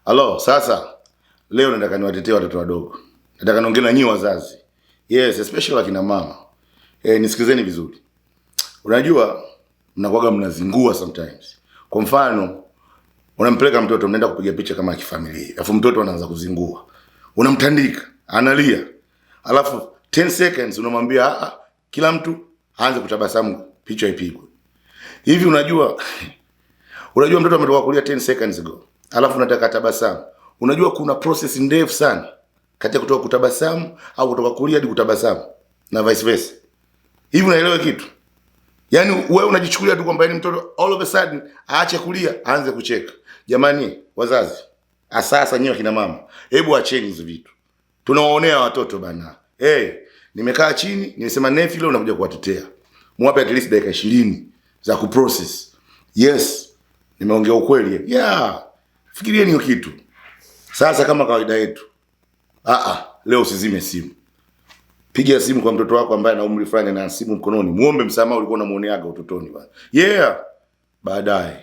Halo, sasa leo nataka niwatetee watoto wadogo. Nataka niongee na nyinyi wazazi. Yes, especially akina mama. Nisikizeni vizuri. Unajua mnakuwaga mnazingua sometimes. Kwa mfano, unampeleka mtoto mnaenda kupiga picha kama kifamilia. Alafu mtoto anaanza kuzingua. Unamtandika, analia. Alafu 10 seconds unamwambia kila mtu aanze kutabasamu picha ipigwe. Hivi unajua mtoto ametoka kulia 10 seconds ago. Alafu unataka tabasamu. Unajua kuna process ndefu sana kati ya kutoka kutabasamu au kutoka kulia hadi kutabasamu na vice versa. Hivi unaelewa kitu? Yaani wewe unajichukulia tu kwamba mtoto all of a sudden aache kulia aanze kucheka. Jamani wazazi, sasa nyinyi kina mama, hebu acheni hizo vitu. Tunawaonea watoto bana. Nimekaa chini, nimesema nefi leo unakuja kuwatetea. Mwape at least dakika 20 za kuprocess. Yes, nimeongea ukweli. Yeah. Fikirieni hiyo kitu. Sasa kama kawaida yetu. Leo usizime simu. Piga simu kwa mtoto wako ambaye ana umri fulani na simu mkononi. Muombe msamaha ulikuwa unamuoneaga utotoni bana. Yeah. Baadaye